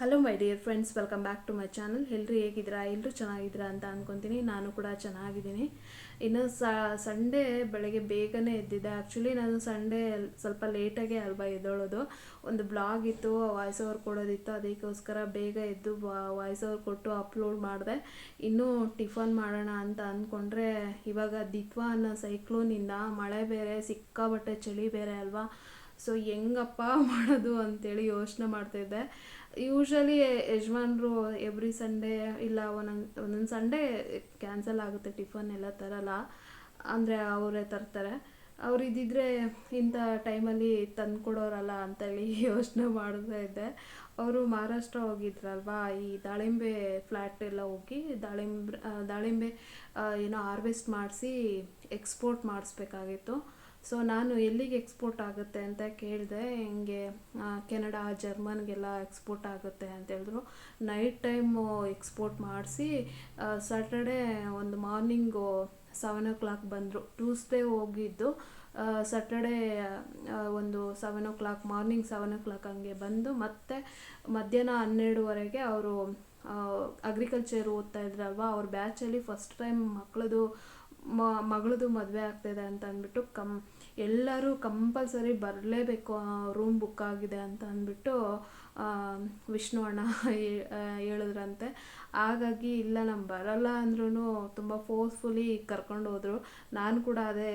Hello my dear friends, welcome back to my channel. ಎಲ್ಲರೂ ಹೇಗಿದ್ದೀರಾ? ಎಲ್ಲರೂ ಚೆನ್ನಾಗಿದ್ದೀರಾ ಅಂತ ಅಂದ್ಕೊತೀನಿ. ನಾನು ಕೂಡ ಚೆನ್ನಾಗಿದ್ದೀನಿ. ಇನ್ನು ಸಂಡೇ ಬೆಳಗ್ಗೆ ಬೇಗನೆ ಎದ್ದಿದ್ದೆ. ಆ್ಯಕ್ಚುಲಿ ನಾನು ಸಂಡೇ ಸ್ವಲ್ಪ ಲೇಟಾಗೆ ಅಲ್ವಾ ಎದ್ದೋಳೋದು. ಒಂದು ಬ್ಲಾಗ್ ಇತ್ತು, ವಾಯ್ಸ್ ಓವರ್ ಕೊಡೋದಿತ್ತು. ಅದಕ್ಕೋಸ್ಕರ ಬೇಗ ಎದ್ದು ವಾಯ್ಸ್ ಓವರ್ ಕೊಟ್ಟು ಅಪ್ಲೋಡ್ ಮಾಡಿದೆ. ಇನ್ನೂ ಟಿಫನ್ ಮಾಡೋಣ ಅಂತ ಅಂದ್ಕೊಂಡ್ರೆ ಇವಾಗ ದಿತ್ವಾ ಅನ್ನೋ ಸೈಕ್ಲೋನಿಂದ ಮಳೆ ಬೇರೆ, ಸಿಕ್ಕಾಬಟ್ಟೆ ಚಳಿ ಬೇರೆ ಅಲ್ವಾ. ಸೊ ಹೆಂಗಪ್ಪ ಮಾಡೋದು ಅಂತೇಳಿ ಯೋಚನೆ ಮಾಡ್ತಾಯಿದ್ದೆ. ಯೂಶ್ವಲಿ ಯಜಮಾನ್ರು ಎವ್ರಿ ಸಂಡೇ ಇಲ್ಲ ಒಂದೊಂದು ಸಂಡೇ ಕ್ಯಾನ್ಸಲ್ ಆಗುತ್ತೆ, ಟಿಫನ್ ಎಲ್ಲ ತರಲ್ಲ, ಅಂದರೆ ಅವರೇ ತರ್ತಾರೆ. ಅವ್ರು ಇದ್ದಿದ್ರೆ ಇಂಥ ಟೈಮಲ್ಲಿ ತಂದು ಕೊಡೋರಲ್ಲ ಅಂತೇಳಿ ಯೋಚನೆ ಮಾಡ್ತಾ ಇದ್ದೆ. ಅವರು ಮಹಾರಾಷ್ಟ್ರ ಹೋಗಿದ್ರಲ್ವಾ, ಈ ದಾಳಿಂಬೆ ಫ್ಲ್ಯಾಟ್ ಎಲ್ಲ ಹೋಗಿ ದಾಳಿಂಬೆ ಏನೋ ಹಾರ್ವೆಸ್ಟ್ ಮಾಡಿಸಿ ಎಕ್ಸ್ಪೋರ್ಟ್ ಮಾಡಿಸ್ಬೇಕಾಗಿತ್ತು. ಸೊ ನಾನು ಎಲ್ಲಿಗೆ ಎಕ್ಸ್ಪೋರ್ಟ್ ಆಗುತ್ತೆ ಅಂತ ಕೇಳಿದೆ. ಹಿಂಗೆ ಕೆನಡಾ, ಜರ್ಮನ್ಗೆಲ್ಲ ಎಕ್ಸ್ಪೋರ್ಟ್ ಆಗುತ್ತೆ ಅಂತ ಹೇಳಿದ್ರು. ನೈಟ್ ಟೈಮು ಎಕ್ಸ್ಪೋರ್ಟ್ ಮಾಡಿಸಿ ಸ್ಯಾಟರ್ಡೇ ಒಂದು ಮಾರ್ನಿಂಗು 7 o'clock ಬಂದರು. ಟ್ಯೂಸ್ಡೇ ಹೋಗಿದ್ದು, ಸ್ಯಾಟರ್ಡೇ ಒಂದು 7 o'clock, ಮಾರ್ನಿಂಗ್ 7 o'clock ಹಂಗೆ ಬಂದು ಮತ್ತೆ ಮಧ್ಯಾಹ್ನ 12:30 ಅವರು ಅಗ್ರಿಕಲ್ಚರ್ ಓದ್ತಾ ಇದ್ರಲ್ವ, ಅವ್ರ ಬ್ಯಾಚಲ್ಲಿ ಫಸ್ಟ್ ಟೈಮ್ ಮಗಳದು ಮದುವೆ ಆಗ್ತಾಯಿದೆ ಅಂತ ಅಂದ್ಬಿಟ್ಟು ಎಲ್ಲರೂ ಕಂಪಲ್ಸರಿ ಬರಲೇಬೇಕು, ರೂಮ್ ಬುಕ್ ಆಗಿದೆ ಅಂತ ಅಂದ್ಬಿಟ್ಟು ವಿಷ್ಣು ಅಣ್ಣ ಹೇಳಿದ್ರಂತೆ. ಹಾಗಾಗಿ ಇಲ್ಲ ನಾನು ಬರಲ್ಲ ಅಂದ್ರೂ ತುಂಬ ಫೋರ್ಸ್ಫುಲಿ ಕರ್ಕೊಂಡು ಹೋದರು. ನಾನು ಕೂಡ ಅದೇ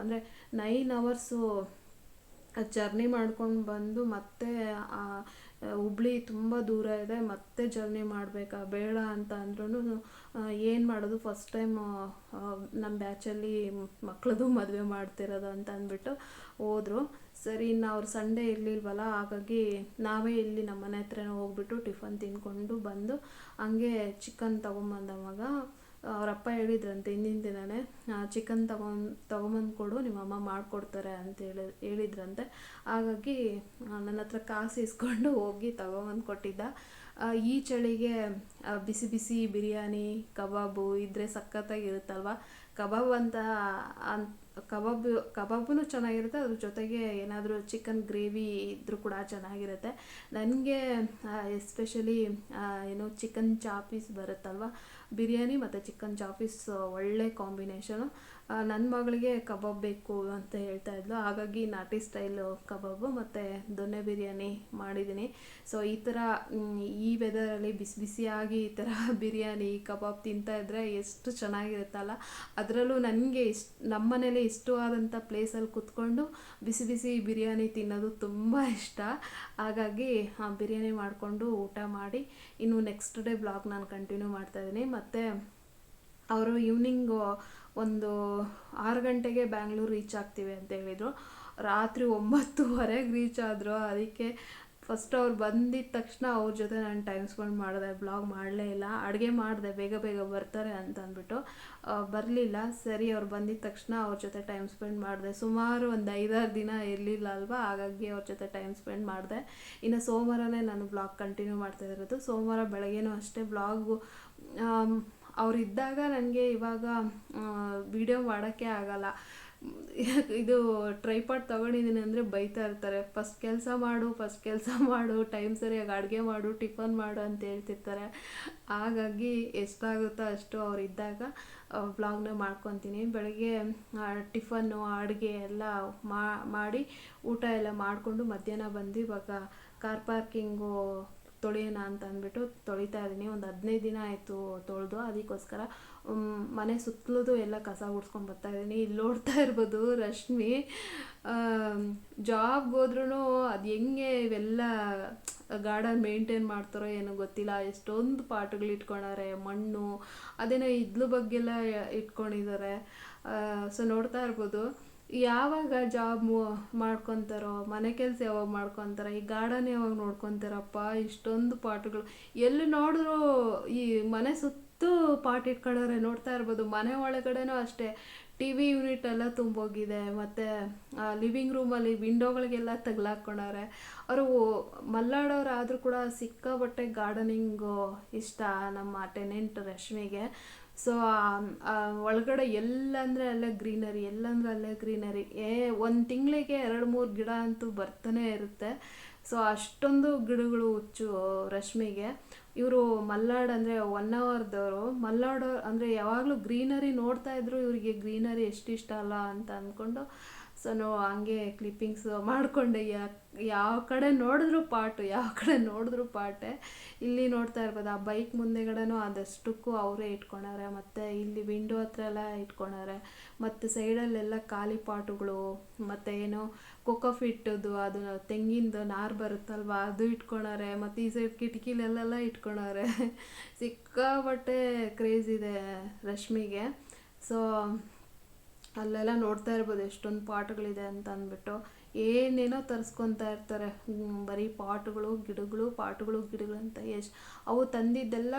ಅಂದರೆ 9 hours ಜರ್ನಿ ಮಾಡ್ಕೊಂಡು ಬಂದು ಮತ್ತೆ ಹುಬ್ಳಿ ತುಂಬ ದೂರ ಇದೆ, ಮತ್ತೆ ಜರ್ನಿ ಮಾಡಬೇಕಾ ಬೇಡ ಅಂತ ಅಂದ್ರೂ ಏನು ಮಾಡೋದು, ಫಸ್ಟ್ ಟೈಮ್ ನಮ್ಮ ಬ್ಯಾಚಲ್ಲಿ ಮಕ್ಕಳದು ಮದುವೆ ಮಾಡ್ತಿರೋದು ಅಂತ ಅಂದ್ಬಿಟ್ಟು ಹೋದರು. ಸರಿ, ಇನ್ನು ಅವ್ರು ಸಂಡೇ ಇರಲಿಲ್ವಲ್ಲ, ಹಾಗಾಗಿ ನಾವೇ ಇಲ್ಲಿ ನಮ್ಮ ಮನೆ ಹತ್ರನೇ ಹೋಗ್ಬಿಟ್ಟು ಟಿಫನ್ ತಿಂದ್ಕೊಂಡು ಬಂದು ಹಂಗೆ ಚಿಕನ್ ತೊಗೊಂಬಂದವಾಗ ಅವರಪ್ಪ ಹೇಳಿದ್ರಂತೆ ಹಿಂದಿನ ದಿನವೇ, ಚಿಕನ್ ತೊಗೊಂಬಂದು ಕೊಡು, ನಿಮ್ಮಮ್ಮ ಮಾಡಿಕೊಡ್ತಾರೆ ಅಂತ ಹೇಳಿದ್ರಂತೆ. ಹಾಗಾಗಿ ನನ್ನ ಹತ್ರ ಕಾಸು ಇಸ್ಕೊಂಡು ಹೋಗಿ ತೊಗೊಂಬಂದು ಕೊಟ್ಟಿದ್ದ. ಈ ಚಳಿಗೆ ಬಿಸಿ ಬಿಸಿ ಬಿರಿಯಾನಿ, ಕಬಾಬು ಇದ್ದರೆ ಸಖತ್ತಾಗಿರುತ್ತಲ್ವ. ಕಬಾಬೂ ಚೆನ್ನಾಗಿರುತ್ತೆ, ಅದ್ರ ಜೊತೆಗೆ ಏನಾದರೂ ಚಿಕನ್ ಗ್ರೇವಿ ಇದ್ದರೂ ಕೂಡ ಚೆನ್ನಾಗಿರುತ್ತೆ. ನನಗೆ ಎಸ್ಪೆಷಲಿ ಚಿಕನ್ ಚಾಪೀಸ್ ಬರುತ್ತಲ್ವ, ಬಿರಿಯಾನಿ ಮತ್ತು ಚಿಕನ್ ಚಾಪೀಸ್ ಒಳ್ಳೆ ಕಾಂಬಿನೇಷನು. ನನ್ನ ಮಗಳಿಗೆ ಕಬಾಬ್ ಬೇಕು ಅಂತ ಹೇಳ್ತಾ ಇದ್ಲು, ಹಾಗಾಗಿ ನಾಟಿ ಸ್ಟೈಲು ಕಬಾಬು ಮತ್ತು ದೊನ್ನೆ ಬಿರಿಯಾನಿ ಮಾಡಿದ್ದೀನಿ. ಸೊ ಈ ಥರ ಈ ವೆದರಲ್ಲಿ ಬಿಸಿ ಬಿಸಿಯಾಗಿ ಈ ಥರ ಬಿರಿಯಾನಿ ಕಬಾಬ್ ತಿಂತಾಯಿದ್ರೆ ಎಷ್ಟು ಚೆನ್ನಾಗಿರುತ್ತಲ್ಲ. ಅದರಲ್ಲೂ ನನಗೆ ನಮ್ಮ ಮನೇಲಿ ಇಷ್ಟವಾದಂಥ ಪ್ಲೇಸಲ್ಲಿ ಕೂತ್ಕೊಂಡು ಬಿಸಿ ಬಿಸಿ ಬಿರಿಯಾನಿ ತಿನ್ನೋದು ತುಂಬ ಇಷ್ಟ. ಹಾಗಾಗಿ ಬಿರಿಯಾನಿ ಮಾಡಿಕೊಂಡು ಊಟ ಮಾಡಿ ಇನ್ನು ನೆಕ್ಸ್ಟ್ ಡೇ ಬ್ಲಾಗ್ ನಾನು ಕಂಟಿನ್ಯೂ ಮಾಡ್ತಾಯಿದ್ದೀನಿ. ಮತ್ತು ಅವರು ಈವ್ನಿಂಗು ಒಂದು 6 ಗಂಟೆಗೆ ಬ್ಯಾಂಗ್ಳೂರು ರೀಚ್ ಆಗ್ತೀವಿ ಅಂತ ಹೇಳಿದರು. ರಾತ್ರಿ 9:30 ರೀಚ್ ಆದರು. ಅದಕ್ಕೆ ಫಸ್ಟ್ ಅವ್ರು ಬಂದಿದ್ದ ತಕ್ಷಣ ಅವ್ರ ಜೊತೆ ನಾನು ಟೈಮ್ ಸ್ಪೆಂಡ್ ಮಾಡಿದೆ, ಬ್ಲಾಗ್ ಮಾಡಲೇ ಇಲ್ಲ. ಅಡುಗೆ ಮಾಡಿದೆ, ಬೇಗ ಬೇಗ ಬರ್ತಾರೆ ಅಂತ ಅಂದ್ಬಿಟ್ಟು ಬರಲಿಲ್ಲ. ಸರಿ, ಅವ್ರು ಬಂದಿದ್ದ ತಕ್ಷಣ ಅವ್ರ ಜೊತೆ ಟೈಮ್ ಸ್ಪೆಂಡ್ ಮಾಡಿದೆ. ಸುಮಾರು ಒಂದು 5-6 ದಿನ ಇರಲಿಲ್ಲ ಅಲ್ವಾ, ಹಾಗಾಗಿ ಅವ್ರ ಜೊತೆ ಟೈಮ್ ಸ್ಪೆಂಡ್ ಮಾಡಿದೆ. ಇನ್ನು ಸೋಮವಾರನೇ ನಾನು ಬ್ಲಾಗ್ ಕಂಟಿನ್ಯೂ ಮಾಡ್ತಾ ಇರೋದು. ಸೋಮವಾರ ಬೆಳಗ್ಗೆನೂ ಅಷ್ಟೇ ಬ್ಲಾಗು ಅವರಿದ್ದಾಗ ನನಗೆ ಇವಾಗ ವಿಡಿಯೋ ಮಾಡೋಕ್ಕೆ ಆಗಲ್ಲ. ಇದು ಟ್ರೈಪಾಡ್ ತೊಗೊಂಡಿದ್ದೀನಿ ಅಂದರೆ ಬೈತಾ ಇರ್ತಾರೆ, ಫಸ್ಟ್ ಕೆಲಸ ಮಾಡು, ಟೈಮ್ ಸರಿಯಾಗಿ ಅಡುಗೆ ಮಾಡು, ಟಿಫನ್ ಮಾಡು ಅಂತ ಹೇಳ್ತಿರ್ತಾರೆ. ಹಾಗಾಗಿ ಎಷ್ಟಾಗುತ್ತೋ ಅಷ್ಟು ಅವರಿದ್ದಾಗ ವ್ಲಾಗ್ನ ಮಾಡ್ಕೊತೀನಿ. ಬೆಳಗ್ಗೆ ಟಿಫನ್ನು ಅಡುಗೆ ಎಲ್ಲ ಮಾಡಿ ಊಟ ಎಲ್ಲ ಮಾಡಿಕೊಂಡು ಮಧ್ಯಾಹ್ನ ಬಂದು ಇವಾಗ ಕಾರ್ ಪಾರ್ಕಿಂಗು ತೊಳೆಯೋಣ ಅಂತ ಅಂದ್ಬಿಟ್ಟು ತೊಳಿತಾ ಇದ್ದೀನಿ. ಒಂದು 15 ದಿನ ಆಯಿತು ತೊಳೆದು, ಅದಕ್ಕೋಸ್ಕರ ಮನೆ ಸುತ್ತಲೂ ಎಲ್ಲ ಕಸ ಗುಡಿಸ್ಕೊಂಡು ಬರ್ತಾಯಿದ್ದೀನಿ. ಇಲ್ಲಿ ನೋಡ್ತಾ ಇರ್ಬೋದು ರಶ್ಮಿ ಜಾಬ್ಗೆ ಹೋದ್ರೂ ಅದು ಹೆಂಗೆ ಇವೆಲ್ಲ ಗಾರ್ಡನ್ ಮೇಂಟೈನ್ ಮಾಡ್ತಾರೋ ಏನೋ ಗೊತ್ತಿಲ್ಲ. ಎಷ್ಟೊಂದು ಪಾಟ್ಗಳು ಇಟ್ಕೊಂಡಾರೆ, ಮಣ್ಣು ಅದೇನೋ ಇದ್ಲು ಬಗ್ಗೆಲ್ಲ ಇಟ್ಕೊಂಡಿದ್ದಾರೆ. ಸೊ ನೋಡ್ತಾ ಇರ್ಬೋದು ಯಾವಾಗ ಜಾಬ್ ಮಾಡ್ಕೊತಾರೋ, ಮನೆ ಕೆಲಸ ಯಾವಾಗ ಮಾಡ್ಕೊತಾರೋ, ಈ ಗಾರ್ಡನ್ ಯಾವಾಗ ನೋಡ್ಕೊತಾರಪ್ಪ. ಇಷ್ಟೊಂದು ಪಾಟ್ಗಳು ಎಲ್ಲಿ ನೋಡಿದ್ರು ಈ ಮನೆ ಸುತ್ತು ಪಾಟ್ ಇಟ್ಕೊಂಡವ್ರೆ, ನೋಡ್ತಾ ಇರ್ಬೋದು. ಮನೆ ಒಳಗಡೆನೂ ಅಷ್ಟೇ TV ಯೂನಿಟ್ ಎಲ್ಲ ತುಂಬೋಗಿದೆ. ಮತ್ತು ಲಿವಿಂಗ್ ರೂಮಲ್ಲಿ ವಿಂಡೋಗಳಿಗೆಲ್ಲ ತಗಲಾಕ್ಕೊಂಡವ್ರೆ. ಅವರು ಮಲ್ನಾಡೋರು ಆದರೂ ಕೂಡ ಸಿಕ್ಕಾಬಟ್ಟೆ ಗಾರ್ಡನಿಂಗು ಇಷ್ಟ ನಮ್ಮ ಟೆನೆಂಟ್ ರಶ್ಮಿಗೆ. ಸೊ ಒಳಗಡೆ ಎಲ್ಲಂದರೆ ಅಲ್ಲೇ ಗ್ರೀನರಿ, ಒಂದು ತಿಂಗಳಿಗೆ 2-3 ಗಿಡ ಅಂತೂ ಬರ್ತಾನೆ ಇರುತ್ತೆ. ಸೊ ಅಷ್ಟೊಂದು ಗಿಡಗಳು ಹುಚ್ಚು ರಶ್ಮಿಗೆ. ಇವರು ಮಲ್ನಾಡ್ ಅಂದರೆ ಹೊನ್ನಾವರದವರು. ಮಲ್ನಾಡು ಅಂದರೆ ಯಾವಾಗಲೂ ಗ್ರೀನರಿ ನೋಡ್ತಾ ಇದ್ರು, ಇವರಿಗೆ ಗ್ರೀನರಿ ಎಷ್ಟು ಇಷ್ಟ ಅಲ್ಲ ಅಂತ ಅಂದ್ಕೊಂಡು ಸೊ ಹಂಗೆ ಕ್ಲಿಪ್ಪಿಂಗ್ಸ್ ಮಾಡಿಕೊಂಡೆ. ಯಾವ ಕಡೆ ನೋಡಿದ್ರು ಪಾಟು, ಯಾವ ಕಡೆ ನೋಡಿದ್ರು ಪಾಟೆ. ಇಲ್ಲಿ ನೋಡ್ತಾ ಇರ್ಬೋದು, ಆ ಬೈಕ್ ಮುಂದೆಗಡೆನೂ ಅದಷ್ಟಕ್ಕೂ ಅವರೇ ಇಟ್ಕೊಂಡವ್ರೆ, ಮತ್ತು ಇಲ್ಲಿ ವಿಂಡೋ ಹತ್ರ ಎಲ್ಲ ಇಟ್ಕೊಂಡವ್ರೆ, ಮತ್ತು ಸೈಡಲ್ಲೆಲ್ಲ ಖಾಲಿ ಪಾಟುಗಳು, ಮತ್ತು ಏನೋ ಕೊಕೊಫಿಟ್ಟದು ಅದು ತೆಂಗಿಂದು ನಾರು ಬರುತ್ತಲ್ವ ಅದು ಇಟ್ಕೊಂಡವ್ರೆ, ಮತ್ತು ಈ ಸೈಡ್ ಕಿಟಕಿಲೆಲ್ಲ ಇಟ್ಕೊಂಡವ್ರೆ. ಸಿಕ್ಕಾಬಟ್ಟೆ ಕ್ರೇಜ್ ಇದೆ ರಶ್ಮಿಗೆ. ಸೊ ಅಲ್ಲೆಲ್ಲ ನೋಡ್ತಾ ಇರ್ಬೋದು ಎಷ್ಟೊಂದು ಪಾಟ್ಗಳಿದೆ ಅಂತ ಅಂದ್ಬಿಟ್ಟು ಏನೇನೋ ತರಿಸ್ಕೊತಾ ಇರ್ತಾರೆ. ಬರೀ ಪಾಟ್ಗಳು ಗಿಡಗಳು ಅಂತ ಅವು ತಂದಿದ್ದೆಲ್ಲ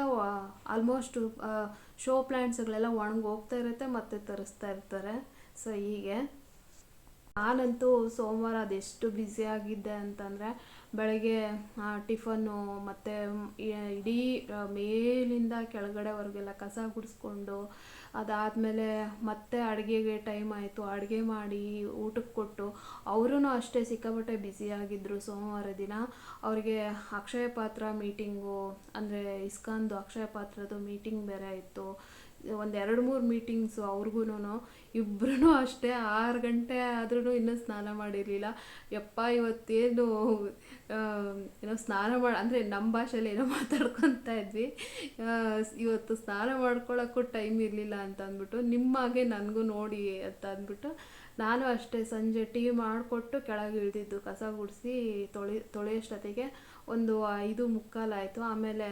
ಆಲ್ಮೋಸ್ಟ್ ಶೋ ಪ್ಲ್ಯಾಂಟ್ಸ್ಗಳೆಲ್ಲ ಒಣಗಿ ಹೋಗ್ತಾ ಇರುತ್ತೆ, ಮತ್ತೆ ತರಿಸ್ತಾ ಇರ್ತಾರೆ. ಸೊ ಹೀಗೆ ನಾನಂತೂ ಸೋಮವಾರ ಅದೆಷ್ಟು ಬ್ಯುಸಿಯಾಗಿದ್ದೆ ಅಂತಂದರೆ, ಬೆಳಗ್ಗೆ ಟಿಫನ್ನು ಮತ್ತು ಇಡೀ ಮೇಲಿಂದ ಕೆಳಗಡೆವರೆಗೆಲ್ಲ ಕಸ ಗುಡಿಸ್ಕೊಂಡು, ಅದಾದಮೇಲೆ ಮತ್ತೆ ಅಡುಗೆಗೆ ಟೈಮ್ ಆಯಿತು, ಅಡುಗೆ ಮಾಡಿ ಊಟಕ್ಕೆ ಕೊಟ್ಟು, ಅವರೂ ಅಷ್ಟೇ ಸಿಕ್ಕಾಪಟ್ಟೆ ಬ್ಯುಸಿಯಾಗಿದ್ದರು ಸೋಮವಾರ ದಿನ. ಅವರಿಗೆ ಅಕ್ಷಯ ಪಾತ್ರ ಮೀಟಿಂಗು, ಅಂದರೆ ಇಸ್ಕಾನ್ದು ಅಕ್ಷಯ ಪಾತ್ರದ ಮೀಟಿಂಗ್ ಬೇರೆ ಇತ್ತು. ಒಂದು 2-3 ಮೀಟಿಂಗ್ಸು ಅವ್ರಿಗೂ. ಇಬ್ಬರೂ ಅಷ್ಟೇ 6 ಗಂಟೆ ಆದ್ರೂ ಇನ್ನೂ ಸ್ನಾನ ಮಾಡಿರಲಿಲ್ಲ. ಯಪ್ಪ ಇವತ್ತೇನು ಏನೋ ಸ್ನಾನ ಅಂದರೆ ನಮ್ಮ ಭಾಷೆಯಲ್ಲಿ ಏನೋ ಮಾತಾಡ್ಕೊತಾ ಇದ್ವಿ, ಇವತ್ತು ಸ್ನಾನ ಮಾಡ್ಕೊಳ್ಳೋಕ್ಕೂ ಟೈಮ್ ಇರಲಿಲ್ಲ ಅಂತ ಅಂದ್ಬಿಟ್ಟು, ನಿಮ್ಮಾಗೆ ನನಗೂ ನೋಡಿ ಅಂತ ಅಂದ್ಬಿಟ್ಟು ನಾನು ಅಷ್ಟೇ ಸಂಜೆ ಟೀ ಮಾಡಿಕೊಟ್ಟು ಕೆಳಗೆ ಇಳಿದಿದ್ದು, ಕಸ ಗುಡಿಸಿ ತೊಳೆಯೋಷ್ಟೊತ್ತಿಗೆ ಒಂದು 5:45 ಆಯಿತು. ಆಮೇಲೆ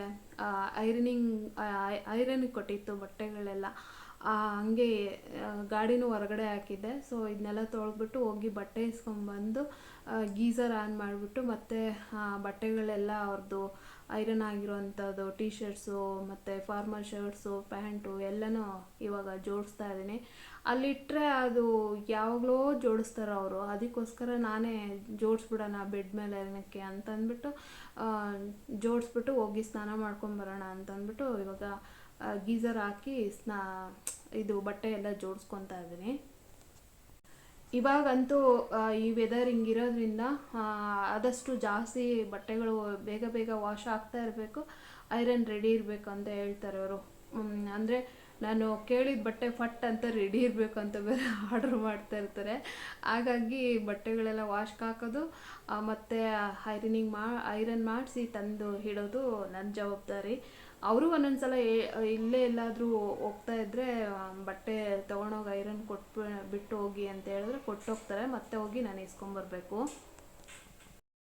ಐರನಿಗೆ ಕೊಟ್ಟಿತ್ತು ಬಟ್ಟೆಗಳೆಲ್ಲ, ಹಂಗೆ ಗಾಡಿನೂ ಹೊರಗಡೆ ಹಾಕಿದ್ದೆ. ಸೊ ಇದನ್ನೆಲ್ಲ ತೊಳೆದ್ಬಿಟ್ಟು ಹೋಗಿ ಬಟ್ಟೆ ಇಸ್ಕೊಂಬಂದು ಗೀಝರ್ ಆನ್ ಮಾಡಿಬಿಟ್ಟು ಮತ್ತೆ ಬಟ್ಟೆಗಳೆಲ್ಲ ಅವ್ರದ್ದು ಐರನ್ ಆಗಿರೋವಂಥದ್ದು ಟೀ ಶರ್ಟ್ಸು ಮತ್ತು ಫಾರ್ಮಲ್ ಶರ್ಟ್ಸು ಪ್ಯಾಂಟು ಎಲ್ಲನೂ ಇವಾಗ ಜೋಡಿಸ್ತಾ ಇದ್ದೀನಿ. ಅಲ್ಲಿಟ್ಟರೆ ಅದು ಯಾವಾಗಲೋ ಜೋಡಿಸ್ತಾರೆ ಅವರು, ಅದಕ್ಕೋಸ್ಕರ ನಾನೇ ಜೋಡಿಸ್ಬಿಡೋಣ ಬೆಡ್ ಮೇಲೆ ಏನಕ್ಕೆ ಅಂತಂದ್ಬಿಟ್ಟು ಜೋಡಿಸ್ಬಿಟ್ಟು ಹೋಗಿ ಸ್ನಾನ ಮಾಡ್ಕೊಂಬರೋಣ ಅಂತಂದ್ಬಿಟ್ಟು ಇವಾಗ ಗೀಝರ್ ಹಾಕಿ ಇದು ಬಟ್ಟೆ ಎಲ್ಲ ಜೋಡಿಸ್ಕೊತಾ ಇದ್ದೀನಿ. ಇವಾಗಂತೂ ಈ ವೆದರ್ ಹಿಂಗಿರೋದ್ರಿಂದ ಆದಷ್ಟು ಜಾಸ್ತಿ ಬಟ್ಟೆಗಳು ಬೇಗ ಬೇಗ ವಾಶ್ ಆಗ್ತಾ ಇರಬೇಕು, ಐರನ್ ರೆಡಿ ಇರಬೇಕು ಅಂತ ಹೇಳ್ತಾರೆ ಅವರು. ಅಂದರೆ ನಾನು ಕೇಳಿದ ಬಟ್ಟೆ ಫಟ್ ಅಂತ ರೆಡಿ ಇರಬೇಕು ಅಂತ ಬೇರೆ ಆರ್ಡ್ರ್ ಮಾಡ್ತಾ ಇರ್ತಾರೆ. ಹಾಗಾಗಿ ಬಟ್ಟೆಗಳೆಲ್ಲ ವಾಶ್ಗೆ ಹಾಕೋದು ಮತ್ತು ಐರನ್ ಮಾಡಿಸಿ ತಂದು ಇಡೋದು ನನ್ನ ಜವಾಬ್ದಾರಿ. ಅವರು ಒಂದೊಂದ್ಸಲ ಇಲ್ಲೇ ಎಲ್ಲಾದರೂ ಹೋಗ್ತಾ ಇದ್ದರೆ ಬಟ್ಟೆ ತೊಗೊಂಡೋಗಿ ಐರನ್ ಬಿಟ್ಟು ಹೋಗಿ ಅಂತ ಹೇಳಿದ್ರೆ ಕೊಟ್ಟೋಗ್ತಾರೆ, ಮತ್ತೆ ಹೋಗಿ ನಾನು ಇಸ್ಕೊಂಬರ್ಬೇಕು.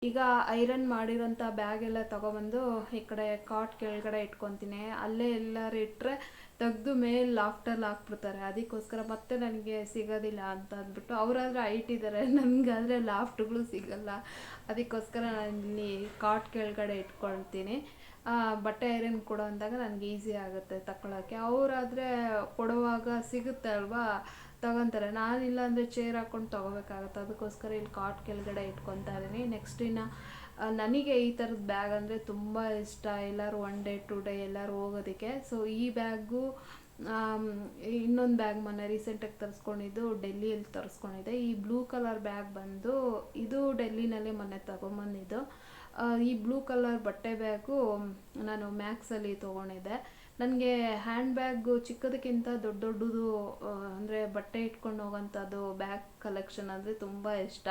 ಈಗ ಐರನ್ ಮಾಡಿರೋಂಥ ಬ್ಯಾಗೆಲ್ಲ ತೊಗೊಬಂದು ಈ ಕಡೆ ಕಾಟ್ ಕೆಳಗಡೆ ಇಟ್ಕೊತೀನಿ. ಅಲ್ಲೇ ಎಲ್ಲರೂ ಇಟ್ಟರೆ ತೆಗೆದು ಮೇಲೆ ಲಾಫ್ಟಲ್ಲಿ ಹಾಕ್ಬಿಡ್ತಾರೆ, ಅದಕ್ಕೋಸ್ಕರ ಮತ್ತೆ ನನಗೆ ಸಿಗೋದಿಲ್ಲ ಅಂತ ಅಂದ್ಬಿಟ್ಟು. ಅವರಾದರೆ ಹೈಟ್ ಇದ್ದಾರೆ, ನನಗಾದರೆ ಲಾಫ್ಟ್ಗಳು ಸಿಗಲ್ಲ, ಅದಕ್ಕೋಸ್ಕರ ನಾನು ಇಲ್ಲಿ ಕಾಟ್ ಕೆಳಗಡೆ ಇಟ್ಕೊಳ್ತೀನಿ. ಬಟ್ಟೆ ಐರನ್ ಕೊಡೋ ಅಂದಾಗ ನನಗೆ ಈಸಿ ಆಗುತ್ತೆ ತಗೊಳ್ಳೋಕ್ಕೆ. ಅವರಾದರೆ ಕೊಡುವಾಗ ಸಿಗುತ್ತೆ ಅಲ್ವಾ, ತಗೊತಾರೆ. ನಾನಿಲ್ಲ ಅಂದರೆ ಚೇರ್ ಹಾಕ್ಕೊಂಡು ತೊಗೋಬೇಕಾಗತ್ತೆ, ಅದಕ್ಕೋಸ್ಕರ ಇಲ್ಲಿ ಕಾಟ್ ಕೆಳಗಡೆ ಇಟ್ಕೊತಾ ಇದ್ದೀನಿ. ನೆಕ್ಸ್ಟ್ ಇನ್ನು ನನಗೆ ಈ ಥರದ ಬ್ಯಾಗ್ ಅಂದರೆ ತುಂಬ ಇಷ್ಟ, ಎಲ್ಲರೂ 1 ಡೇ 2 ಡೇ ಎಲ್ಲರೂ ಹೋಗೋದಕ್ಕೆ. ಸೊ ಈ ಬ್ಯಾಗು ಇನ್ನೊಂದು ಬ್ಯಾಗ್ ಮೊನ್ನೆ ರೀಸೆಂಟಾಗಿ ತರಿಸ್ಕೊಂಡಿದ್ದು, ಡೆಲ್ಲಿಯಲ್ಲಿ ತರಿಸ್ಕೊಂಡಿದ್ದೆ. ಈ ಬ್ಲೂ ಕಲರ್ ಬ್ಯಾಗ್ ಬಂದು ಇದು ಡೆಲ್ಲಿನಲ್ಲೇ ಮೊನ್ನೆ ತೊಗೊಂಬಂದಿದ್ದು. ಈ ಬ್ಲೂ ಕಲರ್ ಬಟ್ಟೆ ಬ್ಯಾಗು ನಾನು ಮ್ಯಾಕ್ಸಲ್ಲಿ ತೊಗೊಂಡಿದ್ದೆ. ನನಗೆ ಹ್ಯಾಂಡ್ ಬ್ಯಾಗು ಚಿಕ್ಕದಕ್ಕಿಂತ ದೊಡ್ಡದು ಅಂದರೆ ಬಟ್ಟೆ ಇಟ್ಕೊಂಡು ಹೋಗೋಂಥದ್ದು ಬ್ಯಾಗ್ ಕಲೆಕ್ಷನ್ ಅಂದರೆ ತುಂಬ ಇಷ್ಟ.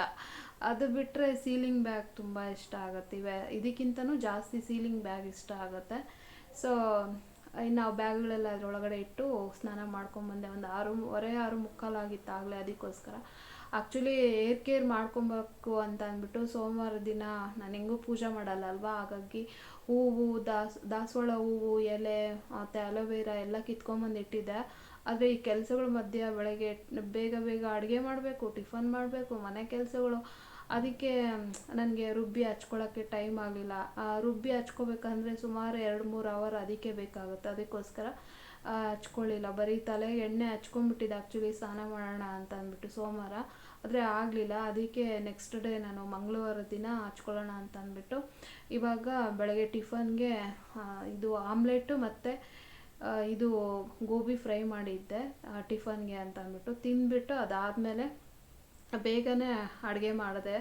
ಅದು ಬಿಟ್ಟರೆ ಸೀಲಿಂಗ್ ಬ್ಯಾಗ್ ತುಂಬ ಇಷ್ಟ ಆಗುತ್ತೆ. ಇದಕ್ಕಿಂತನೂ ಜಾಸ್ತಿ ಸೀಲಿಂಗ್ ಬ್ಯಾಗ್ ಇಷ್ಟ ಆಗುತ್ತೆ. ಸೊ ನಾವು ಬ್ಯಾಗ್ಗಳೆಲ್ಲ ಅದರೊಳಗಡೆ ಇಟ್ಟು ಸ್ನಾನ ಮಾಡ್ಕೊಂಬಂದೆ. ಒಂದು 6:15 6:45 ಆಗಿತ್ತು ಆಗಲೇ. ಅದಕ್ಕೋಸ್ಕರ ಆ್ಯಕ್ಚುಲಿ ಏರ್ ಕೇರ್ ಮಾಡ್ಕೊಬೇಕು ಅಂತ ಅಂದ್ಬಿಟ್ಟು ಸೋಮವಾರ ದಿನ ನಾನು ಹೆಂಗೂ ಪೂಜೆ ಮಾಡಲ್ಲ ಅಲ್ವಾ, ಹಾಗಾಗಿ ಹೂವು ದಾಸವಾಳ ಹೂವು ಎಲೆ ಮತ್ತು ಅಲೋವೆರಾ ಎಲ್ಲ ಕಿತ್ಕೊಂಬಂದು ಇಟ್ಟಿದ್ದೆ. ಆದರೆ ಈ ಕೆಲಸಗಳ ಮಧ್ಯೆ ಬೆಳಗ್ಗೆ ಬೇಗ ಬೇಗ ಅಡುಗೆ ಮಾಡಬೇಕು, ಟಿಫನ್ ಮಾಡಬೇಕು, ಮನೆ ಕೆಲಸಗಳು, ಅದಕ್ಕೆ ನನಗೆ ರುಬ್ಬಿ ಹಚ್ಕೊಳ್ಳೋಕ್ಕೆ ಟೈಮ್ ಆಗಲಿಲ್ಲ. ರುಬ್ಬಿ ಹಚ್ಕೋಬೇಕಂದ್ರೆ ಸುಮಾರು 2-3 ಅವರ್ ಅದಕ್ಕೆ ಬೇಕಾಗುತ್ತೆ, ಅದಕ್ಕೋಸ್ಕರ ಹಚ್ಕೊಳ್ಳಿಲ್ಲ. ಬರೀ ತಲೆಗೆ ಎಣ್ಣೆ ಹಚ್ಕೊಂಡ್ಬಿಟ್ಟಿದ್ದೆ ಆ್ಯಕ್ಚುಲಿ ಸ್ನಾನ ಮಾಡೋಣ ಅಂತ ಅಂದ್ಬಿಟ್ಟು ಸೋಮವಾರ, ಆದರೆ ಆಗಲಿಲ್ಲ. ಅದಕ್ಕೆ ನೆಕ್ಸ್ಟ್ ಡೇ ನಾನು ಮಂಗಳವಾರ ದಿನ ಹಚ್ಕೊಳ್ಳೋಣ ಅಂತ ಅಂದ್ಬಿಟ್ಟು ಇವಾಗ ಬೆಳಗ್ಗೆ ಟಿಫನ್ಗೆ ಇದು ಆಮ್ಲೆಟು ಮತ್ತು ಇದು ಗೋಬಿ ಫ್ರೈ ಮಾಡಿದ್ದೆ ಟಿಫನ್ಗೆ ಅಂತ ಅಂದ್ಬಿಟ್ಟು ತಿಂದ್ಬಿಟ್ಟು, ಅದಾದಮೇಲೆ ಬೇಗನೆ ಅಡುಗೆ ಮಾಡಿದೆ.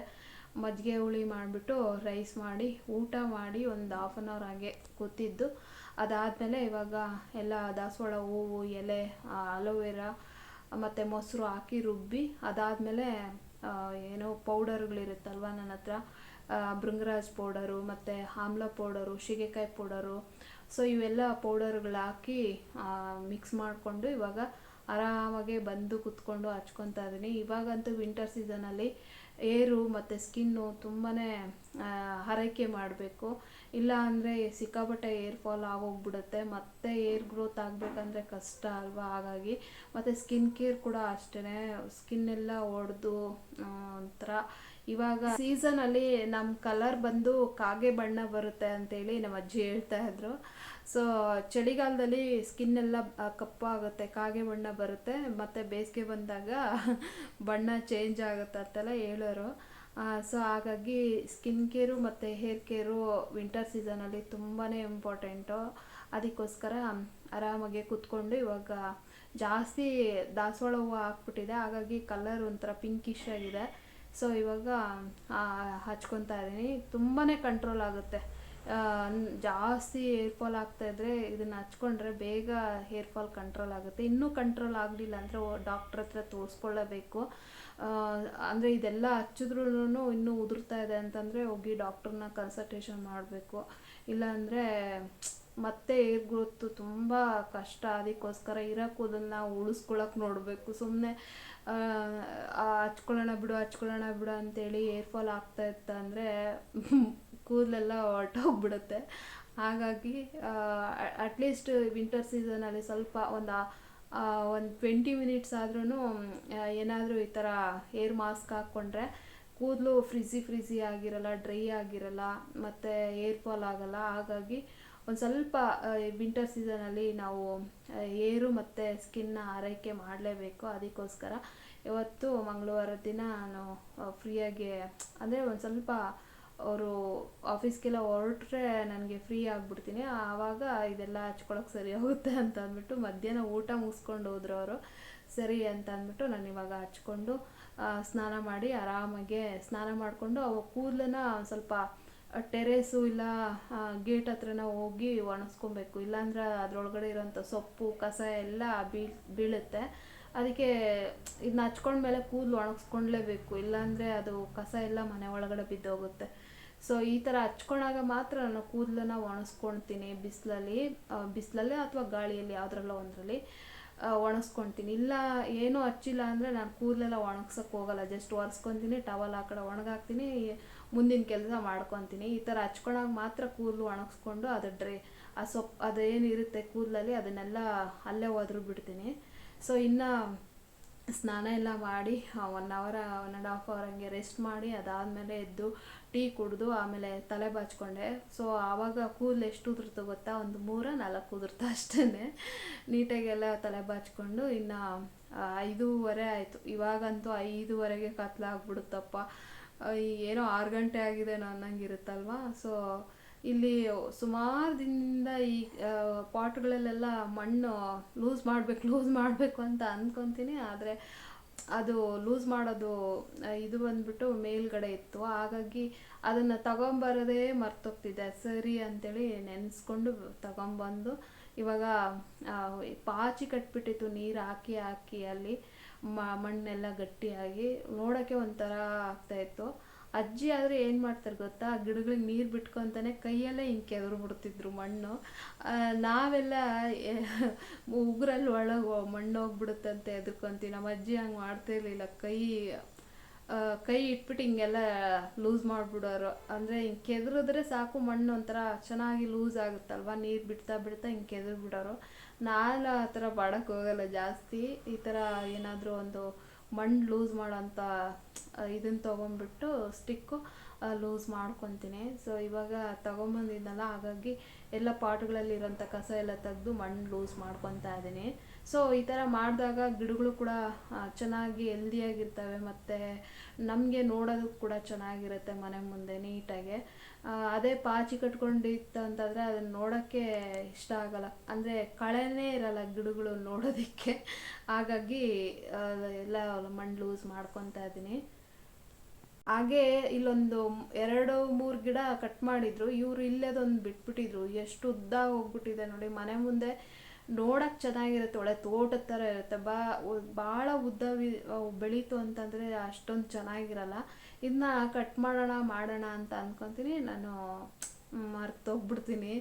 ಮಜ್ಜಿಗೆ ಹುಳಿ ಮಾಡಿಬಿಟ್ಟು ರೈಸ್ ಮಾಡಿ ಊಟ ಮಾಡಿ ಒಂದು ಹಾಫ್ ಆನ್ ಅವರ್ ಹಾಗೆ ಕೂತಿದ್ದು. ಅದಾದಮೇಲೆ ಇವಾಗ ಎಲ್ಲ ದಾಸವಾಳ ಹೂವು ಎಲೆ, ಅಲೋವೆರಾ ಮತ್ತು ಮೊಸರು ಹಾಕಿ ರುಬ್ಬಿ, ಅದಾದಮೇಲೆ ಏನೋ ಪೌಡರ್ಗಳಿರುತ್ತಲ್ವ ನನ್ನ ಹತ್ರ, ಭೃಂಗರಾಜ್ ಪೌಡರು ಮತ್ತು ಆಮ್ಲ ಪೌಡರು, ಸೀಗೆಕಾಯಿ ಪೌಡರು, ಸೊ ಇವೆಲ್ಲ ಪೌಡರ್ಗಳು ಹಾಕಿ ಮಿಕ್ಸ್ ಮಾಡಿಕೊಂಡು ಇವಾಗ ಆರಾಮಾಗೆ ಬಂದು ಕುತ್ಕೊಂಡು ಹಚ್ಕೊತಾ ಇದ್ದೀನಿ. ಇವಾಗಂತೂ ವಿಂಟರ್ ಸೀಸನಲ್ಲಿ ಏರು ಮತ್ತು ಸ್ಕಿನ್ನು ತುಂಬಾ ಆರೈಕೆ ಮಾಡಬೇಕು, ಇಲ್ಲ ಅಂದರೆ ಸಿಕ್ಕಾಪಟ್ಟೆ ಏರ್ ಫಾಲ್ ಆಗೋಗ್ಬಿಡುತ್ತೆ, ಮತ್ತು ಏರ್ ಗ್ರೋತ್ ಆಗಬೇಕಂದ್ರೆ ಕಷ್ಟ ಅಲ್ವಾ. ಹಾಗಾಗಿ ಮತ್ತು ಸ್ಕಿನ್ ಕೇರ್ ಕೂಡ ಅಷ್ಟೇ, ಸ್ಕಿನ್ನೆಲ್ಲ ಒಡೆದು ಒಂಥರ. ಇವಾಗ ಸೀಸನಲ್ಲಿ ನಮ್ಮ ಕಲರ್ ಬಂದು ಕಾಗೆ ಬಣ್ಣ ಬರುತ್ತೆ ಅಂತೇಳಿ ನಮ್ಮ ಅಜ್ಜಿ ಹೇಳ್ತಾ ಇದ್ರು. ಸೊ ಚಳಿಗಾಲದಲ್ಲಿ ಸ್ಕಿನ್ನೆಲ್ಲ ಕಪ್ಪಾಗುತ್ತೆ, ಕಾಗೆ ಬಣ್ಣ ಬರುತ್ತೆ, ಮತ್ತು ಬೇಸಿಗೆ ಬಂದಾಗ ಬಣ್ಣ ಚೇಂಜ್ ಆಗುತ್ತೆ ಅಂತೆಲ್ಲ ಹೇಳೋರು. ಸೊ ಹಾಗಾಗಿ ಸ್ಕಿನ್ ಕೇರು ಮತ್ತು ಹೇರ್ ಕೇರು ವಿಂಟರ್ ಸೀಸನಲ್ಲಿ ತುಂಬಾ ಇಂಪಾರ್ಟೆಂಟು. ಅದಕ್ಕೋಸ್ಕರ ಆರಾಮಾಗೆ ಕೂತ್ಕೊಂಡು ಇವಾಗ ಜಾಸ್ತಿ ದಾಸವಾಳ ಹೂವು ಹಾಕ್ಬಿಟ್ಟಿದೆ, ಹಾಗಾಗಿ ಕಲರ್ ಒಂಥರ ಪಿಂಕಿಶ್ ಆಗಿದೆ. ಸೊ ಇವಾಗ ಹಚ್ಕೊತಾ ಇದ್ದೀನಿ. ತುಂಬಾ ಕಂಟ್ರೋಲ್ ಆಗುತ್ತೆ. ಜಾಸ್ತಿ ಹೇರ್ ಫಾಲ್ ಆಗ್ತಾಯಿದ್ರೆ ಇದನ್ನು ಹಚ್ಕೊಂಡ್ರೆ ಬೇಗ ಹೇರ್ ಫಾಲ್ ಕಂಟ್ರೋಲ್ ಆಗುತ್ತೆ. ಇನ್ನೂ ಕಂಟ್ರೋಲ್ ಆಗಲಿಲ್ಲ ಅಂದರೆ ಡಾಕ್ಟ್ರ್ ಹತ್ರ ತೋರಿಸ್ಕೊಳ್ಳಬೇಕು. ಅಂದರೆ ಇದೆಲ್ಲ ಹಚ್ಚಿದ್ರೂ ಇನ್ನೂ ಉದುರ್ತಾ ಇದೆ ಅಂತಂದರೆ ಹೋಗಿ ಡಾಕ್ಟ್ರನ್ನ ಕನ್ಸಲ್ಟೇಷನ್ ಮಾಡಬೇಕು. ಇಲ್ಲಾಂದರೆ ಮತ್ತೆ ಹೇರ್ ಗ್ರೋತು ತುಂಬ ಕಷ್ಟ. ಅದಕ್ಕೋಸ್ಕರ ಇರೋ ಕೂದಲನ್ನ ಉಳಿಸ್ಕೊಳಕ್ಕೆ ನೋಡಬೇಕು. ಸುಮ್ಮನೆ ಹಚ್ಕೊಳ್ಳೋಣ ಬಿಡು ಅಂತೇಳಿ ಹೇರ್ ಫಾಲ್ ಆಗ್ತಾ ಇತ್ತು ಅಂದರೆ ಕೂದಲೆಲ್ಲ ಹೊರಟೋಗ್ಬಿಡುತ್ತೆ. ಹಾಗಾಗಿ ಅಟ್ಲೀಸ್ಟ್ ವಿಂಟರ್ ಸೀಸನಲ್ಲಿ ಸ್ವಲ್ಪ ಒಂದು 20 ಮಿನಿಟ್ಸ್ ಆದ್ರೂ ಏನಾದರೂ ಈ ಥರ ಹೇರ್ ಮಾಸ್ಕ್ ಹಾಕ್ಕೊಂಡ್ರೆ ಕೂದಲು ಫ್ರಿಝಿ ಆಗಿರಲ್ಲ, ಡ್ರೈ ಆಗಿರಲ್ಲ, ಮತ್ತು ಹೇರ್ ಫಾಲ್ ಆಗಲ್ಲ. ಹಾಗಾಗಿ ಒಂದು ಸ್ವಲ್ಪ ವಿಂಟರ್ ಸೀಸನಲ್ಲಿ ನಾವು ಹೇರು ಮತ್ತು ಸ್ಕಿನ್ನ ಆರೈಕೆ ಮಾಡಲೇಬೇಕು. ಅದಕ್ಕೋಸ್ಕರ ಇವತ್ತು ಮಂಗಳವಾರದ ದಿನ ನಾನು ಫ್ರೀಯಾಗಿ, ಅಂದರೆ ಒಂದು ಸ್ವಲ್ಪ ಅವರು ಆಫೀಸ್ಗೆಲ್ಲ ಹೊರಟ್ರೆ ನನಗೆ ಫ್ರೀ ಆಗಿಬಿಡ್ತೀನಿ, ಆವಾಗ ಇದೆಲ್ಲ ಹಚ್ಕೊಳಕ್ಕೆ ಸರಿ ಹೋಗುತ್ತೆ ಅಂತ ಅಂದ್ಬಿಟ್ಟು ಮಧ್ಯಾಹ್ನ ಊಟ ಮುಗಿಸ್ಕೊಂಡು ಹೋದ್ರು ಅವರು. ಸರಿ ಅಂತ ಅಂದ್ಬಿಟ್ಟು ನಾನು ಇವಾಗ ಹಚ್ಕೊಂಡು ಸ್ನಾನ ಮಾಡಿ ಆರಾಮಾಗೆ ಸ್ನಾನ ಮಾಡಿಕೊಂಡು ಅವು ಕೂದಲನ್ನ ಒಂದು ಸ್ವಲ್ಪ ಟೆರೇಸು ಇಲ್ಲ ಗೇಟ್ ಹತ್ರನ ಹೋಗಿ ಒಣಗಿಸ್ಕೊಬೇಕು. ಇಲ್ಲಾಂದ್ರೆ ಅದರೊಳಗಡೆ ಇರೋಂಥ ಸೊಪ್ಪು ಕಸ ಎಲ್ಲ ಬೀಳುತ್ತೆ. ಅದಕ್ಕೆ ಇದನ್ನ ಹಚ್ಕೊಂಡ್ಮೇಲೆ ಕೂದಲು ಒಣಗಿಸ್ಕೊಳ್ಲೇಬೇಕು, ಇಲ್ಲಾಂದರೆ ಅದು ಕಸ ಎಲ್ಲ ಮನೆ ಒಳಗಡೆ ಬಿದ್ದೋಗುತ್ತೆ. ಸೊ ಈ ಥರ ಹಚ್ಕೊಂಡಾಗ ಮಾತ್ರ ನಾನು ಕೂದಲನ್ನ ಒಣಗಿಸ್ಕೊಳ್ತೀನಿ. ಬಿಸಿಲಲ್ಲಿ ಅಥವಾ ಗಾಳಿಯಲ್ಲಿ ಯಾವುದ್ರಲ್ಲ ಒಂದರಲ್ಲಿ ಒಣಗಿಸ್ಕೊಳ್ತೀನಿ. ಇಲ್ಲ ಏನೂ ಹಚ್ಚಿಲ್ಲ ಅಂದರೆ ನಾನು ಕೂದಲೆಲ್ಲ ಒಣಗ್ಸೋಕ್ಕೆ ಹೋಗಲ್ಲ, ಜಸ್ಟ್ ಒರೆಸ್ಕೊತೀನಿ, ಟವಲ್ ಆ ಕಡೆ ಒಣಗಾಕ್ತೀನಿ, ಮುಂದಿನ ಕೆಲಸ ಮಾಡ್ಕೊತೀನಿ. ಈ ಥರ ಹಚ್ಕೊಂಡಾಗ ಮಾತ್ರ ಕೂದಲು ಒಣಗಿಸ್ಕೊಂಡು ಆ ಸೊಪ್ಪು ಅದೇನಿರುತ್ತೆ ಕೂದಲಲ್ಲಿ ಅದನ್ನೆಲ್ಲ ಅಲ್ಲೇ ಒದ್ರು ಬಿಡ್ತೀನಿ. ಸೊ ಇನ್ನು ಸ್ನಾನ ಎಲ್ಲ ಮಾಡಿ 1 hour 1.5 hour ಹಂಗೆ ರೆಸ್ಟ್ ಮಾಡಿ ಅದಾದಮೇಲೆ ಎದ್ದು ಟೀ ಕುಡಿದು ಆಮೇಲೆ ತಲೆ ಬಾಚ್ಕೊಂಡೆ. ಸೊ ಆವಾಗ ಕೂದಲು ಎಷ್ಟು ಉದುರ್ತು ಗೊತ್ತಾ, ಒಂದು 3-4 ಉದುರ್ತು ಅಷ್ಟೇ. ನೀಟಾಗೆಲ್ಲ ತಲೆ ಬಾಚ್ಕೊಂಡು ಇನ್ನು 5:30 ಆಯಿತು. ಇವಾಗಂತೂ 5:30ಗೆ ಕತ್ಲಾಗ್ಬಿಡುತ್ತಪ್ಪ, ಏನೋ 6 ಗಂಟೆ ಆಗಿದೆ ಅನ್ನಂಗಿರುತ್ತಲ್ವ. ಸೊ ಇಲ್ಲಿ ಸುಮಾರು ದಿನದಿಂದ ಈ ಪಾಟ್ಗಳಲ್ಲೆಲ್ಲ ಮಣ್ಣು ಲೂಸ್ ಮಾಡಬೇಕು ಅಂತ ಅಂದ್ಕೊತೀನಿ. ಆದರೆ ಅದು ಲೂಸ್ ಮಾಡೋದು ಇದು ಬಂದ್ಬಿಟ್ಟು ಮೇಲ್ಗಡೆ ಇತ್ತು, ಹಾಗಾಗಿ ಅದನ್ನು ತಗೊಂಬರೋದೇ ಮರ್ತೋಗ್ತಿದ್ದೆ. ಸರಿ ಅಂತೇಳಿ ನೆನೆಸ್ಕೊಂಡು ತಗೊಂಬಂದು ಇವಾಗ ಪಾಚಿ ಕಟ್ಬಿಟ್ಟಿತ್ತು, ನೀರು ಹಾಕಿ ಅಲ್ಲಿ ಮಣ್ಣೆಲ್ಲ ಗಟ್ಟಿಯಾಗಿ ನೋಡೋಕ್ಕೆ ಒಂಥರ ಆಗ್ತಾಯಿತ್ತು. ಅಜ್ಜಿ ಆದರೆ ಏನು ಮಾಡ್ತಾರೆ ಗೊತ್ತಾ, ಗಿಡಗಳಿಗೆ ನೀರು ಬಿಟ್ಕೊತಾನೆ ಕೈಯಲ್ಲೇ ಹಿಂಗೆ ಕೆದರು ಬಿಡ್ತಿದ್ರು ಮಣ್ಣು. ನಾವೆಲ್ಲ ಉಗುರಲ್ಲಿ ಒಳಗೆ ಮಣ್ಣು ಹೋಗ್ಬಿಡುತ್ತಂತೆ ಎದುರ್ಕೊಂತೀವಿ. ನಮ್ಮ ಅಜ್ಜಿ ಹಂಗೆ ಮಾಡ್ತಾಯಿರ್ಲಿಲ್ಲ, ಕೈ ಇಟ್ಬಿಟ್ಟು ಹಿಂಗೆಲ್ಲ ಲೂಸ್ ಮಾಡಿಬಿಡೋರು. ಅಂದರೆ ಹಿಂಗೆ ಕೆದರಿದ್ರೆ ಸಾಕು ಮಣ್ಣು ಒಂಥರ ಚೆನ್ನಾಗಿ ಲೂಸ್ ಆಗುತ್ತಲ್ವ, ನೀರು ಬಿಡ್ತಾ ಹಿಂಗೆ ಕೆದರು ಬಿಡೋರು. ನಾನು ಆ ಥರ ಮಾಡೋಕ್ಕೆ ಹೋಗಲ್ಲ ಜಾಸ್ತಿ. ಈ ಥರ ಏನಾದರೂ ಒಂದು ಮಣ್ಣು ಲೂಸ್ ಮಾಡೋಂಥ ಇದನ್ನು ತೊಗೊಂಡ್ಬಿಟ್ಟು ಸ್ಟಿಕ್ಕು ಲೂಸ್ ಮಾಡ್ಕೊತೀನಿ. ಸೊ ಇವಾಗ ತೊಗೊಂಬಂದಿದ್ದಲ್ಲ, ಹಾಗಾಗಿ ಎಲ್ಲ ಪಾಟ್ಗಳಲ್ಲಿರೋಂಥ ಕಸ ಎಲ್ಲ ತೆಗೆದು ಮಣ್ಣು ಲೂಸ್ ಮಾಡ್ಕೊತಾ ಇದ್ದೀನಿ. ಸೊ ಈ ಥರ ಮಾಡಿದಾಗ ಗಿಡಗಳು ಕೂಡ ಚೆನ್ನಾಗಿ ಹೆಲ್ದಿಯಾಗಿರ್ತವೆ, ಮತ್ತು ನಮಗೆ ನೋಡೋದಕ್ಕೆ ಕೂಡ ಚೆನ್ನಾಗಿರುತ್ತೆ ಮನೆ ಮುಂದೆ ನೀಟಾಗೆ. ಅದೇ ಪಾಚಿ ಕಟ್ಕೊಂಡಿತ್ತು ಅಂತಂದರೆ ಅದನ್ನು ನೋಡೋಕ್ಕೆ ಇಷ್ಟ ಆಗಲ್ಲ, ಅಂದರೆ ಕಳೆನೇ ಇರಲ್ಲ ಗಿಡಗಳು ನೋಡೋದಕ್ಕೆ. ಹಾಗಾಗಿ ಎಲ್ಲ ಮಣ್ಣು ಲೂಸ್ ಮಾಡ್ಕೊತಾ ಇದ್ದೀನಿ. ಹಾಗೆ ಇಲ್ಲೊಂದು 2-3 ಗಿಡ ಕಟ್ ಮಾಡಿದ್ರು, ಇವರು ಇಲ್ಲೇದೊಂದು ಬಿಟ್ಬಿಟ್ಟಿದ್ರು. ಎಷ್ಟು ಉದ್ದ ಹೋಗ್ಬಿಟ್ಟಿದೆ ನೋಡಿ. ಮನೆ ಮುಂದೆ ನೋಡಕ್ಕೆ ಚೆನ್ನಾಗಿರುತ್ತೆ, ಒಳ್ಳೆ ತೋಟದ ಥರ ಇರುತ್ತೆ. ಭಾಳ ಉದ್ದ ಬೆಳೀತು ಅಂತಂದರೆ ಅಷ್ಟೊಂದು ಚೆನ್ನಾಗಿರಲ್ಲ. ಇದನ್ನ ಕಟ್ ಮಾಡೋಣ ಅಂತ ಅಂದ್ಕೊತೀನಿ, ನಾನು ಮರ್ತೋಗ್ಬಿಡ್ತೀನಿ.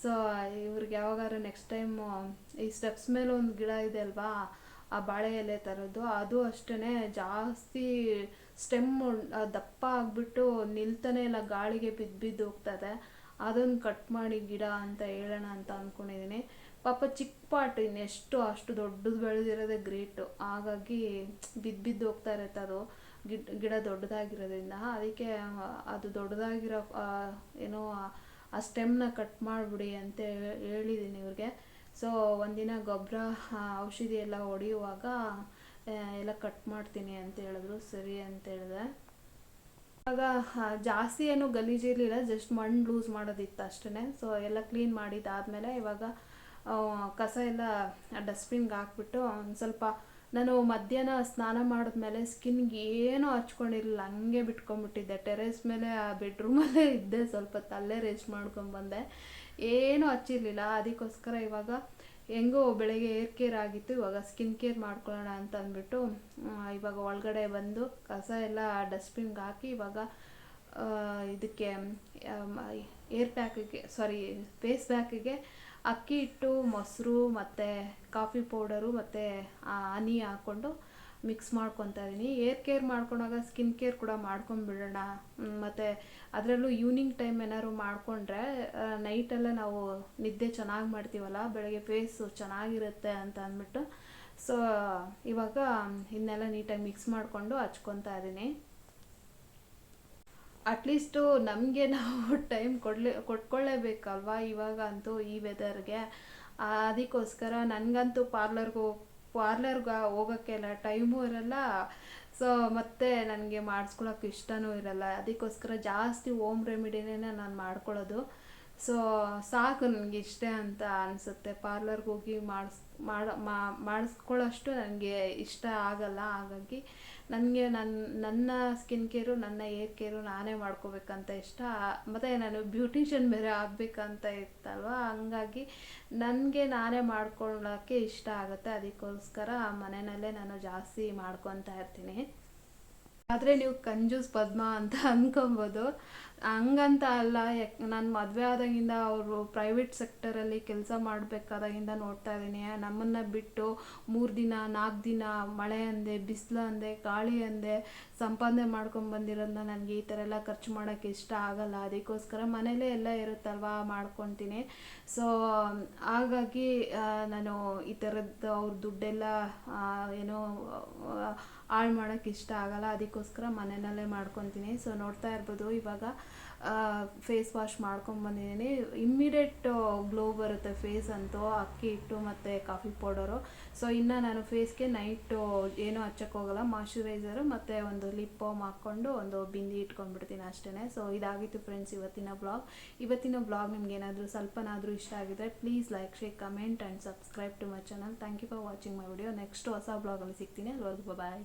ಸೊ ಇವ್ರಿಗೆ ಯಾವಾಗಾದ್ರು ನೆಕ್ಸ್ಟ್ ಟೈಮು ಈ ಸ್ಟೆಪ್ಸ್ ಮೇಲೆ ಒಂದು ಗಿಡ ಇದೆ ಅಲ್ವಾ, ಆ ಬಾಳೆ ಎಲೆ ಥರದ್ದು, ಅದು ಅಷ್ಟೇ ಜಾಸ್ತಿ ಸ್ಟೆಮ್ ದಪ್ಪ ಆಗಿಬಿಟ್ಟು ನಿಲ್ತಾನೆ ಇಲ್ಲ, ಗಾಳಿಗೆ ಬಿದ್ದು ಹೋಗ್ತದೆ. ಅದನ್ನು ಕಟ್ ಮಾಡಿ ಗಿಡ ಅಂತ ಹೇಳೋಣ ಅಂತ ಅಂದ್ಕೊಂಡಿದ್ದೀನಿ. ಪಾಪ ಚಿಕ್ಕ ಪಾಟ್, ಇನ್ನೆಷ್ಟು ಅಷ್ಟು ದೊಡ್ಡದು ಬೆಳೆದಿರೋದೇ ಗ್ರೇಟು. ಹಾಗಾಗಿ ಬಿದ್ದು ಹೋಗ್ತಾ ಇರುತ್ತೆ ಅದು ಗಿಡ ದೊಡ್ಡದಾಗಿರೋದ್ರಿಂದ. ಅದಕ್ಕೆ ಅದು ದೊಡ್ಡದಾಗಿರೋ ಏನೋ ಆ ಸ್ಟೆಮ್ನ ಕಟ್ ಮಾಡಿಬಿಡಿ ಅಂತ ಹೇಳಿದ್ದೀನಿ ಇವ್ರಿಗೆ. ಸೊ ಒಂದಿನ ಗೊಬ್ಬರ ಔಷಧಿ ಎಲ್ಲ ಹೊಡೆಯುವಾಗ ಎಲ್ಲ ಕಟ್ ಮಾಡ್ತೀನಿ ಅಂತ ಹೇಳಿದ್ರು. ಸರಿ ಅಂತ ಹೇಳಿದೆ. ಇವಾಗ ಜಾಸ್ತಿ ಏನು ಗಲೀಜಿರಲಿಲ್ಲ, ಜಸ್ಟ್ ಮಣ್ಣು ಲೂಸ್ ಮಾಡೋದಿತ್ತು ಅಷ್ಟೇ. ಸೊ ಎಲ್ಲ ಕ್ಲೀನ್ ಮಾಡಿದ್ದಾದಮೇಲೆ ಇವಾಗ ಕಸ ಎಲ್ಲ ಡಸ್ಟ್ಬಿನ್ಗೆ ಹಾಕ್ಬಿಟ್ಟು ಒಂದು ಸ್ವಲ್ಪ, ನಾನು ಮಧ್ಯಾಹ್ನ ಸ್ನಾನ ಮಾಡಿದ್ಮೇಲೆ ಸ್ಕಿನ್ಗೆ ಏನೂ ಹಚ್ಕೊಂಡಿರಲಿಲ್ಲ, ಹಂಗೆ ಬಿಟ್ಕೊಂಡ್ಬಿಟ್ಟಿದ್ದೆ. ಟೆರೇಸ್ ಮೇಲೆ ಆ ಬೆಡ್ರೂಮಲ್ಲೇ ಇದ್ದೆ, ಸ್ವಲ್ಪ ತಲೆ ರೆಸ್ಟ್ ಮಾಡ್ಕೊಂಡ್ಬಂದೆ, ಏನೂ ಹಚ್ಚಿರಲಿಲ್ಲ. ಅದಕ್ಕೋಸ್ಕರ ಇವಾಗ ಹೆಂಗೋ ಬೆಳಗ್ಗೆ ಏರ್ ಕೇರ್ ಆಗಿತ್ತು, ಇವಾಗ ಸ್ಕಿನ್ ಕೇರ್ ಮಾಡ್ಕೊಳ್ಳೋಣ ಅಂತ ಅಂದ್ಬಿಟ್ಟು ಇವಾಗ ಒಳಗಡೆ ಬಂದು ಕಸ ಎಲ್ಲ ಡಸ್ಟ್ಬಿನ್ಗೆ ಹಾಕಿ, ಇವಾಗ ಇದಕ್ಕೆ ಫೇಸ್ ಪ್ಯಾಕಿಗೆ ಅಕ್ಕಿ ಹಿಟ್ಟು, ಮೊಸರು ಮತ್ತು ಕಾಫಿ ಪೌಡರು ಮತ್ತು ಹನಿ ಹಾಕ್ಕೊಂಡು ಮಿಕ್ಸ್ ಮಾಡ್ಕೊತಾ ಇದ್ದೀನಿ. ಏರ್ ಕೇರ್ ಮಾಡ್ಕೊಂಡಾಗ ಸ್ಕಿನ್ ಕೇರ್ ಕೂಡ ಮಾಡ್ಕೊಂಡ್ಬಿಡೋಣ. ಮತ್ತು ಅದರಲ್ಲೂ ಈವ್ನಿಂಗ್ ಟೈಮ್ ಏನಾದ್ರು ಮಾಡಿಕೊಂಡ್ರೆ ನೈಟೆಲ್ಲ ನಾವು ನಿದ್ದೆ ಚೆನ್ನಾಗಿ ಮಾಡ್ತೀವಲ್ಲ, ಬೆಳಗ್ಗೆ ಫೇಸು ಚೆನ್ನಾಗಿರುತ್ತೆ ಅಂತ ಅಂದ್ಬಿಟ್ಟು ಸೊ ಇವಾಗ ಇನ್ನೆಲ್ಲ ನೀಟಾಗಿ ಮಿಕ್ಸ್ ಮಾಡಿಕೊಂಡು ಹಚ್ಕೊತಾ ಇದ್ದೀನಿ. ಅಟ್ಲೀಸ್ಟು ನಮಗೆ ನಾವು ಟೈಮ್ ಕೊಟ್ಕೊಳ್ಳೇಬೇಕಲ್ವಾ ಇವಾಗ ಅಂತೂ ಈ ವೆದರ್ಗೆ. ಅದಕ್ಕೋಸ್ಕರ ನನಗಂತೂ ಪಾರ್ಲರ್ಗೆ ಹೋಗೋಕ್ಕೆಲ್ಲ ಟೈಮೂ ಇರಲ್ಲ. ಸೊ ಮತ್ತು ನನಗೆ ಮಾಡಿಸ್ಕೊಳಕ್ಕೆ ಇಷ್ಟನೂ ಇರಲ್ಲ. ಅದಕ್ಕೋಸ್ಕರ ಜಾಸ್ತಿ ಹೋಮ್ ರೆಮಿಡಿನೇ ನಾನು ಮಾಡ್ಕೊಳ್ಳೋದು. ಸೊ ಸಾಕು ನನಗೆ ಇಷ್ಟೇ ಅಂತ ಅನಿಸುತ್ತೆ. ಪಾರ್ಲರ್ಗೆ ಹೋಗಿ ಮಾಡಿಸ್ಕೊಳ್ಳೋಷ್ಟು ನನಗೆ ಇಷ್ಟ ಆಗಲ್ಲ. ಹಾಗಾಗಿ ನನಗೆ ನನ್ನ ಸ್ಕಿನ್ ಕೇರು, ನನ್ನ ಏರ್ ಕೇರು ನಾನೇ ಮಾಡ್ಕೋಬೇಕಂತ ಇಷ್ಟ. ಮತ್ತು ನಾನು ಬ್ಯೂಟಿಷಿಯನ್ ಬೇರೆ ಆಗಬೇಕಂತ ಇತ್ತಲ್ವ, ಹಂಗಾಗಿ ನನಗೆ ನಾನೇ ಮಾಡ್ಕೊಳ್ಳೋಕ್ಕೆ ಇಷ್ಟ ಆಗುತ್ತೆ. ಅದಕ್ಕೋಸ್ಕರ ಮನೆಯಲ್ಲೇ ನಾನು ಜಾಸ್ತಿ ಮಾಡ್ಕೊತಾ ಇರ್ತೀನಿ. ಆದರೆ ನೀವು ಕಂಜೂಸ್ ಪದ್ಮ ಅಂತ ಅಂದ್ಕೊಬೋದು, ಹಂಗಂತ ಅಲ್ಲ. ನಾನು ಮದುವೆ ಆದಾಗಿಂದ ಅವರು ಪ್ರೈವೇಟ್ ಸೆಕ್ಟರಲ್ಲಿ ಕೆಲಸ ಮಾಡಬೇಕಾದಾಗಿಂದ ನೋಡ್ತಾ ಇದ್ದೀನಿ. ನಮ್ಮನ್ನು ಬಿಟ್ಟು 3 ದಿನ 4 ದಿನ ಮಳೆ ಅಂದೆ, ಬಿಸಿಲು ಅಂದೆ, ಗಾಳಿ ಅಂದೆ ಸಂಪಾದನೆ ಮಾಡ್ಕೊಂಬಂದಿರೋದನ್ನ ನನಗೆ ಈ ಥರ ಎಲ್ಲ ಖರ್ಚು ಮಾಡೋಕ್ಕೆ ಇಷ್ಟ ಆಗಲ್ಲ. ಅದಕ್ಕೋಸ್ಕರ ಮನೇಲೇ ಎಲ್ಲ ಇರುತ್ತಲ್ವ, ಮಾಡ್ಕೊತೀನಿ. ಸೊ ಹಾಗಾಗಿ ನಾನು ಈ ಥರದ್ದು ಅವ್ರ ದುಡ್ಡೆಲ್ಲ ಏನೋ ಹಾಳು ಮಾಡೋಕ್ಕೆ ಇಷ್ಟ ಆಗಲ್ಲ. ಅದಕ್ಕೋಸ್ಕರ ಮನೆಯಲ್ಲೇ ಮಾಡ್ಕೊತೀನಿ. ಸೊ ನೋಡ್ತಾ ಇರ್ಬೋದು, ಇವಾಗ ಫೇಸ್ ವಾಶ್ ಮಾಡ್ಕೊಂಬಂದಿದ್ದೀನಿ. ಇಮ್ಮಿಡಿಯೇಟ್ ಗ್ಲೋ ಬರುತ್ತೆ ಫೇಸ್ ಅಂತೂ, ಅಕ್ಕಿ ಹಿಟ್ಟು ಮತ್ತು ಕಾಫಿ ಪೌಡರು. ಸೊ ಇನ್ನು ನಾನು ಫೇಸ್ಗೆ ನೈಟು ಏನೂ ಹಚ್ಚೋಕ್ಕೋಗಲ್ಲ, ಮಾಯ್ಶ್ಚರೈಸರು ಮತ್ತು ಒಂದು ಲಿಪ್ ಬಾಮ್ ಹಾಕ್ಕೊಂಡು ಒಂದು ಬಿಂದಿ ಇಟ್ಕೊಂಡ್ಬಿಡ್ತೀನಿ ಅಷ್ಟೇ. ಸೊ ಇದಾಗಿತ್ತು ಫ್ರೆಂಡ್ಸ್ ಇವತ್ತಿನ ಬ್ಲಾಗ್. ನಿಮ್ಗೆ ಏನಾದರೂ ಸ್ವಲ್ಪನಾದರೂ ಇಷ್ಟ ಆಗಿದ್ರೆ please like, share, comment and subscribe to my channel. Thank you for watching my video. Next ಹೊಸ ಬ್ಲಾಗಲ್ಲಿ ಸಿಗ್ತೀನಿ. ಅಲ್ಲಿವರೆಗೂ ಬಾಯ್.